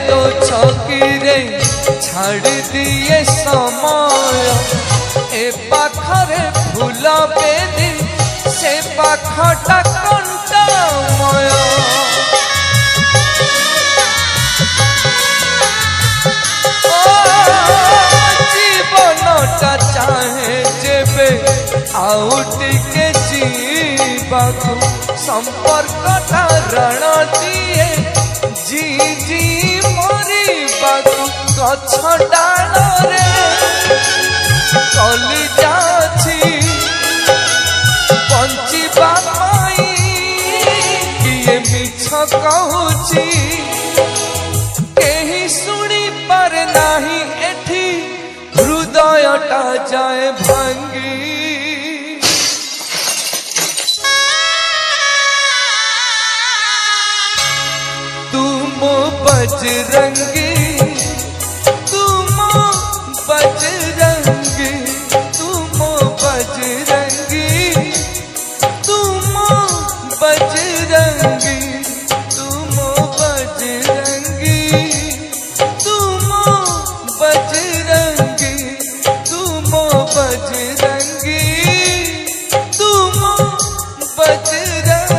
तो छकीरे छाड़ दिए समय ए पाखरे फूल बेदी से पाखटा कंटामय जीवनटा चाहे जेबे आउ टिके जीवाकू संपर्कटा रण दिए जी जी मरिबाकू गछ डाल रे कली जाछि बंचिबा पाई किए मिछ कहूची केही सुनी पर नाही एठी हृदयटा जाए भांगी तुम बजरंगी तुम बजरंगी तुम बजरंगी तुम बजरंगी तुम बजरंगी तुम बजरंगी तुम बजरंगी तुम बजरंगी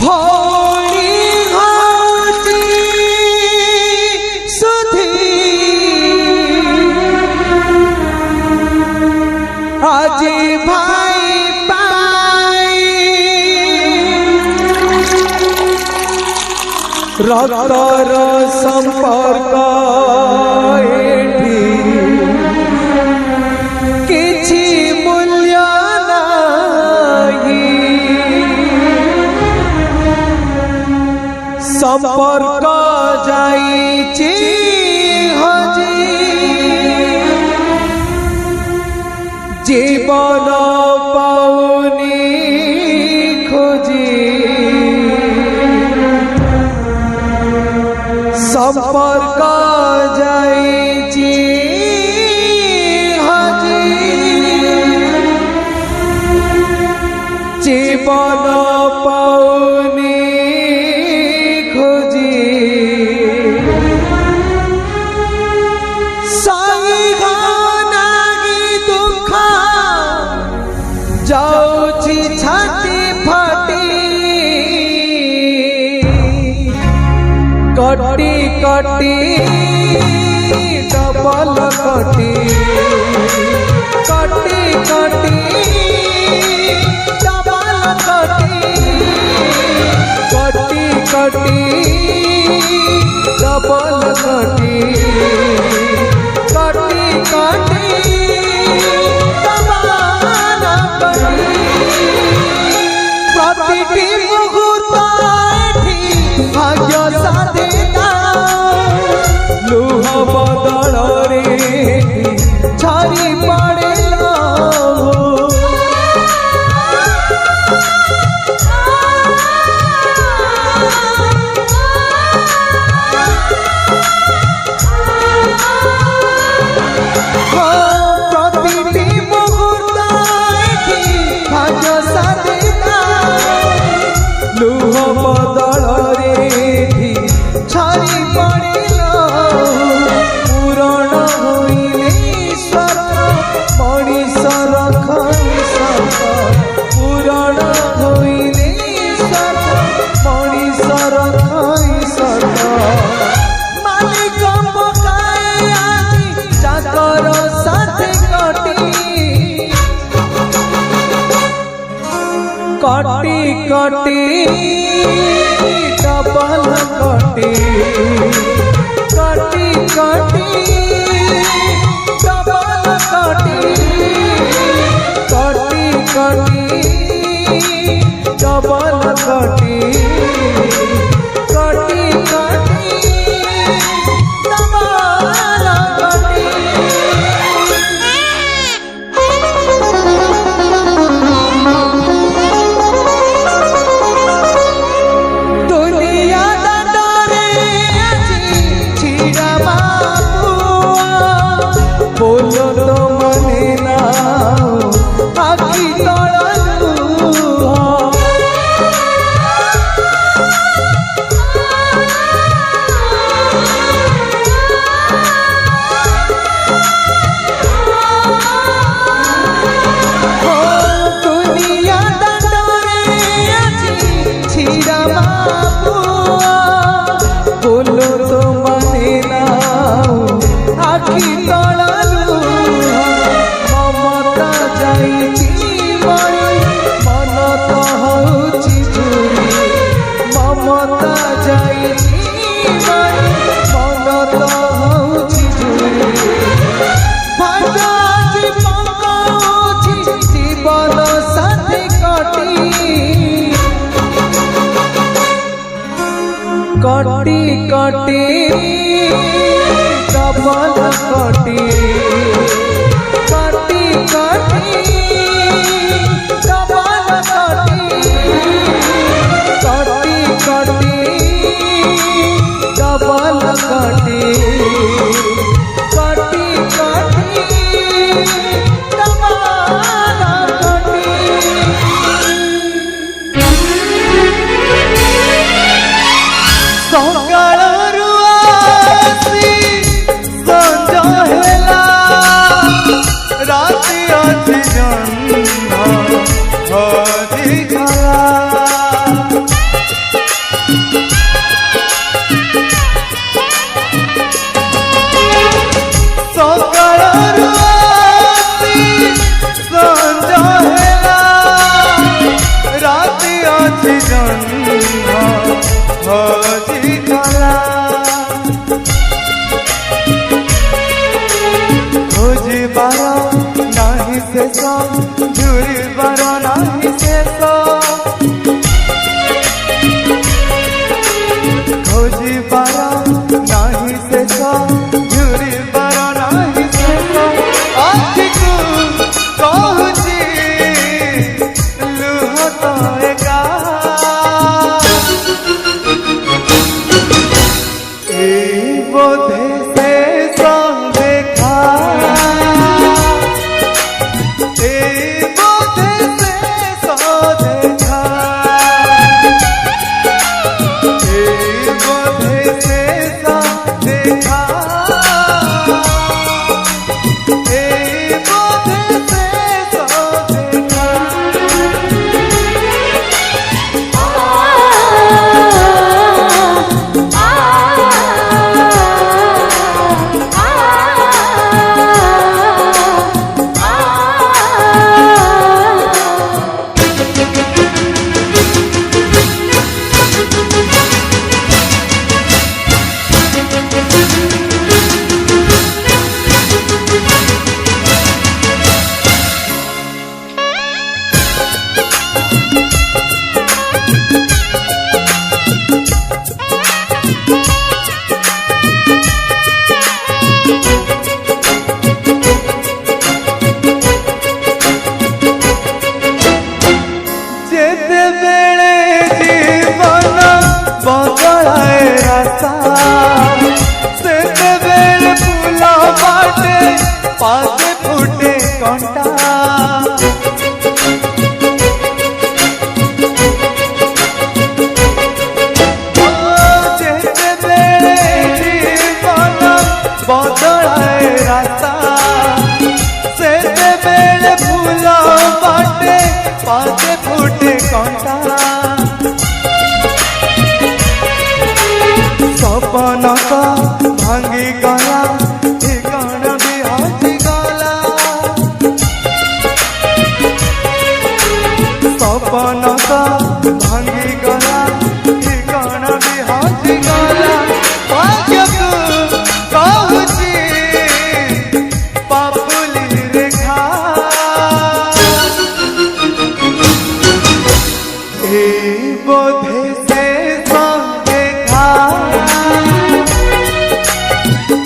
भौणी होती सुधी आज भाई पाई रक्तर संपर्क एठी किछि मूल्य नाही संपर्क जाइछि हजी जीवन पाउनी खोजी संपर्क जाइछि हजी जीवन पाउनी खोजी दुख जाउछि छाती फाटी कटी कटी डबल कटी कटी कटी डबल कटी कटी कटी डबल कटी कटी कटी डबल कटी प्रतिटी मुहूर्त भाग्य साधिका लुह बदल रे झरी पड़ेला प्रतिटी मुहूर्त भाग्य साधिका लुह बदल रे छारी पड़िला पूरण होइले ईश्वर मणिषर खैसत पूरण होइले ईश्वर मणिषर खैसत मालिक पकाए आजी चाकर साथे कटी कटी कटी डबल कटी कटी कटी डबल कटी कटी कटी डबल कटी कटी कटी डबल कटी बोलो तो मने ना आखी तोड़लू दुनिया दंडरे आजी छिड़ा बाबुआ बोलो तो मने ना आखी तोड़लू ममता जाइछि मरी मन तो हउछि झुरी ममता जाइछि मरी मन तो हउछि झुरी भाग्य आजि पकाउछि जीवन साथी कटी कटी कटी डबल कटी कटी कटी डबल कटी कटी कटी डबल कटी कटी कटी डबल कटी सकाळरू आसी संज हेला राति अछि ଅଛି ଜନ୍ମ ହଜି ଗଲା ଖୋଜିବାର ନାହିଁ ଶେଷ ଝୁରିବାର ନାହିଁ ଶେଷ ଖୋଜିବାର ନାହିଁ ଶେଷ ଝୁରିବାର ନାହିଁ ଶେଷ ଆଖିକୁ କହୁଛି ଲୁହ ତ ଏକା ଏଇ ବୋଧେ ଶେଷ ଦେଖା ଏଇ ବୋଧେ ଶେଷ ଦେଖା ଏଇ ବୋଧେ ଶେଷ ଦେଖା ଏଇ ବୋଧେ ଶେଷ ଦେଖା ଯେତେବେଳେ ଜୀବନ ବଦଳାଏ ରାସ୍ତା ସେତେବେଳେ ଫୁଲ ବାଟେ ପାଦେ ଫୁଟେ କଣ୍ଟା ଯେତେବେଳେ ଜୀବନ ବଦଳାଏ ରାସ୍ତା ସେତେବେଳେ ଫୁଲ ବାଟେ ପାଦେ ଫୁଟେ କଣ୍ଟା ସପନ ତ ଭାଙ୍ଗି ଗଲା ଠିକଣା ବି ହଜିଗଲା ସପନ ତ ଭାଙ୍ଗି ଗଲା ଠିକଣା ବି ହଜିଗଲା ଭାଗ୍ୟକୁ କହୁଛି ପାପୁଲି ରେଖା ଏଇ ବୋଧେ ଶେଷ ଦେଖା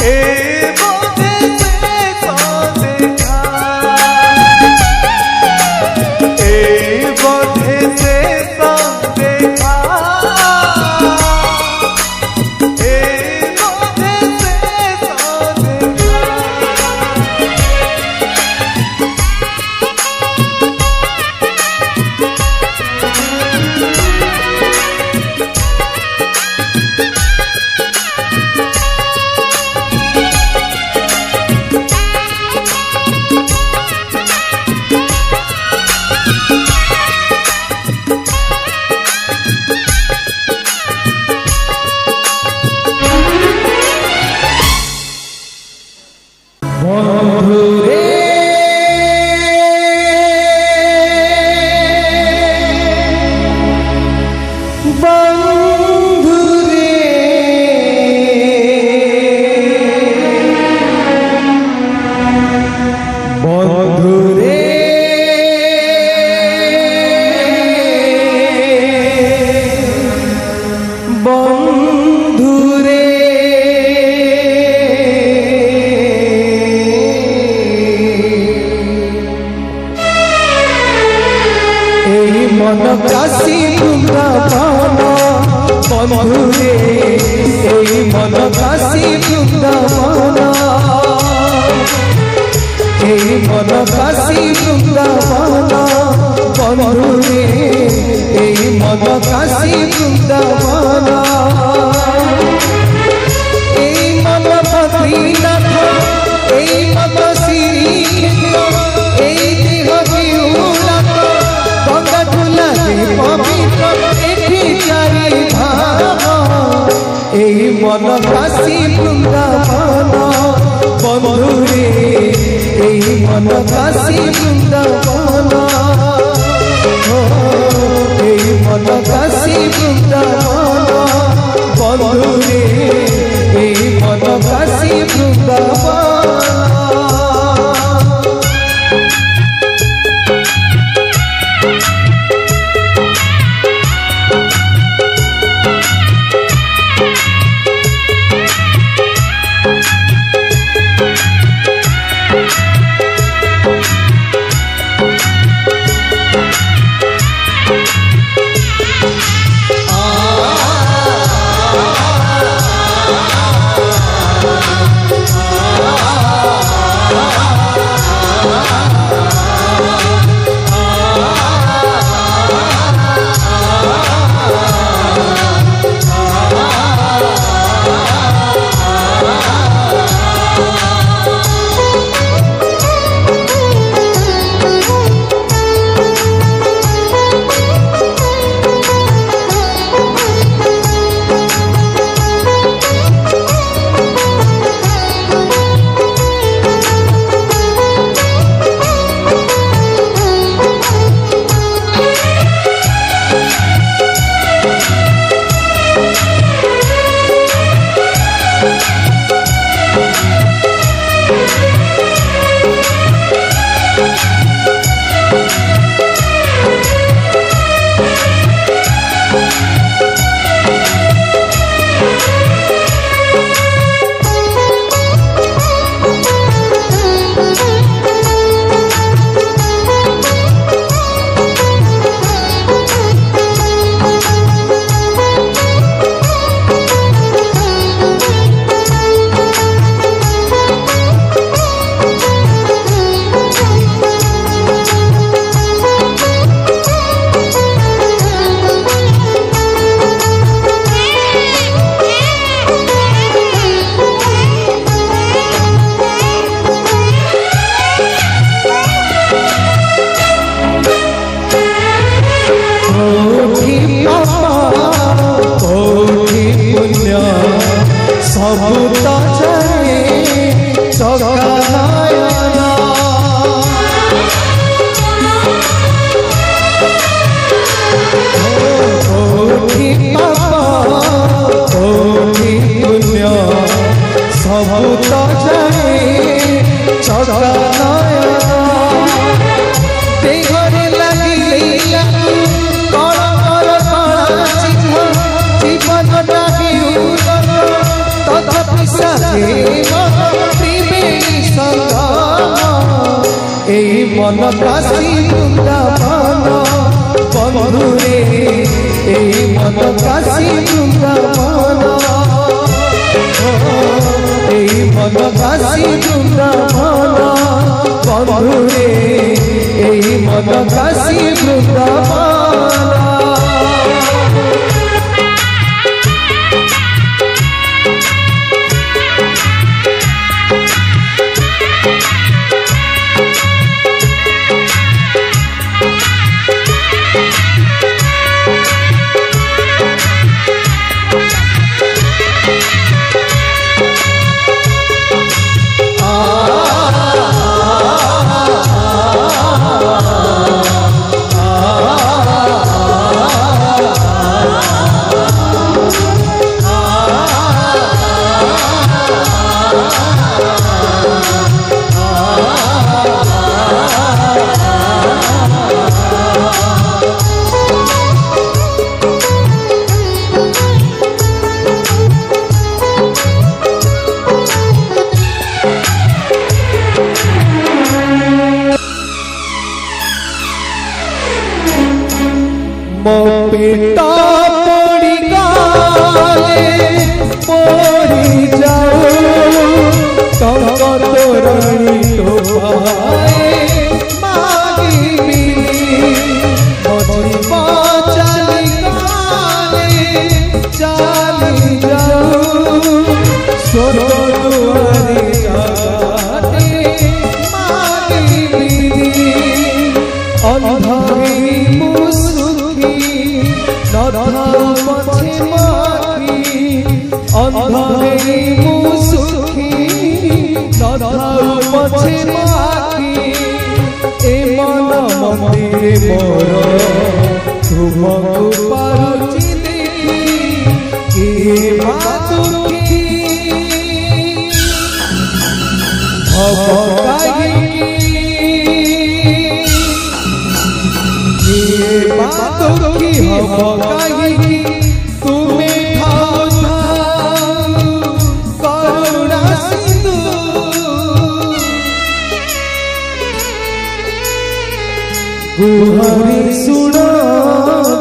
ଏଇ ବୋଧେ ଶେଷ ଦେଖା ଏଇ ବୋଧେ ଶେଷ ଦେଖା ଏଇ ବୋଧେ ଶେଷ ଦେଖା मन काशी वृंदावन बंधुरे एई मन काशी वृंदावन एई मन काशी वृंदावन बंधुरे एई मन काशी वृंदावन एई मन बद्रीनाथ एई मन श्रीकृष्ण एई देह विहुलाथ गंगा झूला पवित्र एठी चारि धाम एई मन काशी वृंदावन बंधुरे एई मन काशी वृंदावन एई मन বৃন্দাবন বন্ধুরে এই মন কাশী বৃন্দাবন सबुता जाए जगनायना कोटि पाप कोटि पुण्य सबुता जाए जगनायना देहरे लगिले कण कण चिन्ह जीवनटा तथापि सजीव त्रिवेणी संगम এই মন কাশী বৃন্দাবন বন্ধুরে এই মন কাশী বৃন্দাবন এই মন কাশী বৃন্দাবন বন্ধুরে এই মন কাশী বৃন্দাবন मो पेटा पड़ी गाले पड़ी जाओ तब तोरणी तो पाए मागी मिली मझी चली गाले चली जाओ सोनो दुआरे जाते मागी मिली अंधारी पछे माखी अंधे मुसुखी पछे माखी ए मन मंदिर मोर तुमको पारुची दुखी हब कहीं तुम्हें ठाओ करुणा सिंधु गुहारी सुना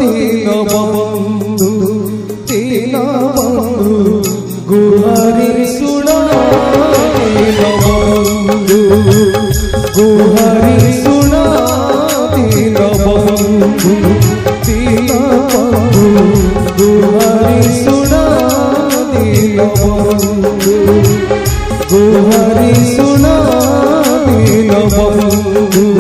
दीन बंधु गुहारी सुना दीन बंधु गुहारी सुना दीन बंधु गुहारी सुना दीन बंधु गुहारी सुना दीन बंधु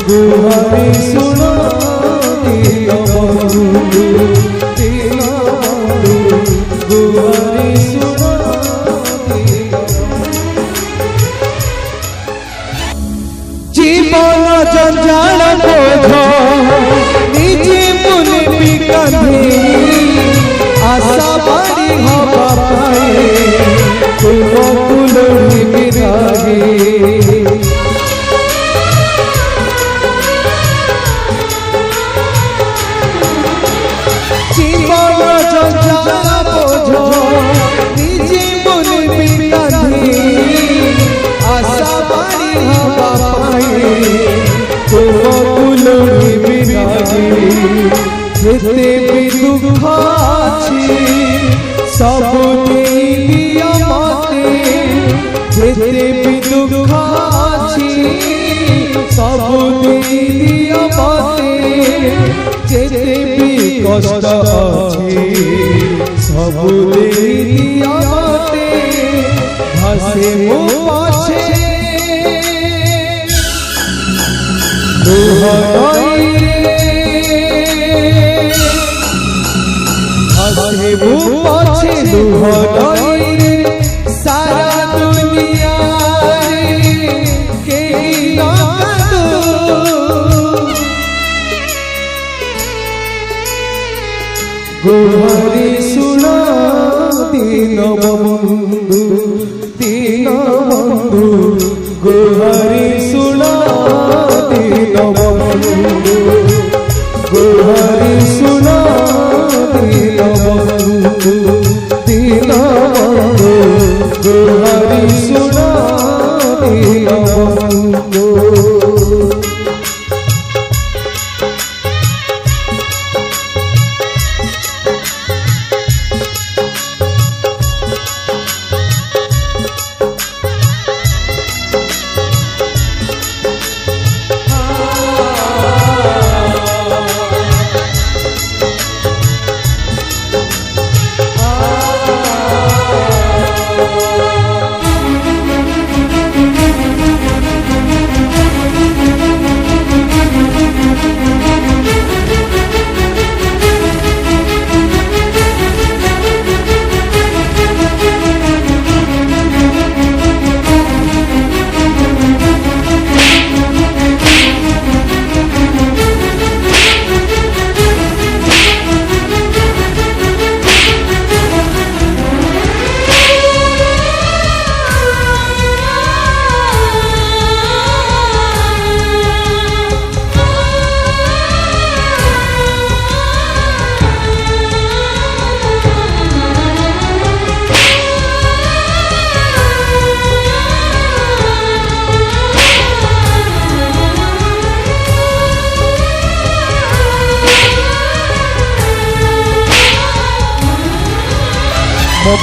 गुहारी सुना दीन बंधु गुहारी सुना जीवन जंजाल बोझ निजे मुनि बिकांधे आशा बाड़ी हवा पाए तुम कुलड़ी बिरागे जीवन जंजाल बोझ निजे मुनि बिकांधे आशा बाड़ी हवा पाए तुम कुलड़ी बिरागे जेते भी दुख आछी सब दिया मते जेते भी दुख आछी सब दिया मते जेते भी कष्ट आछी सब दिया मते भासे मो पाछे पाछे दुहराई सारा दुनिया के गुहारी सुना दीन बंधु गुहारी सुना दीन बंधु गुहारी सुना दीन बंधु गुहारी सुना दीन बंधु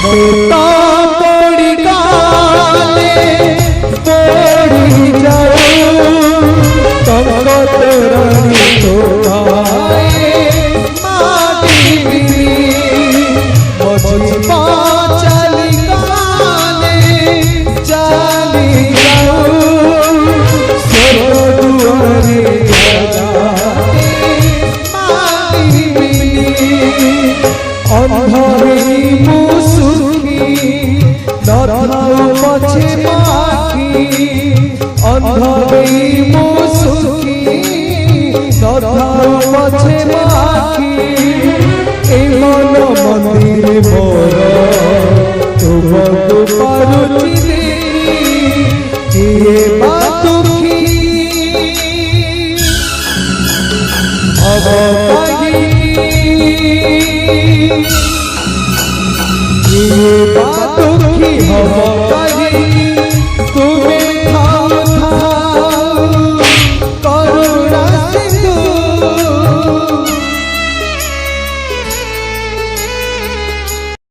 बेटा पड़ी गाले पड़ी जाओ तंगत रानी तो आए माटी मझी चली गाले चली जाओ सोर दुआरे अंधारी पछे माखी अंधारी मुसुकी पछे माखी मन मंदिर मोर तुम पारुची ये बात दुखी हम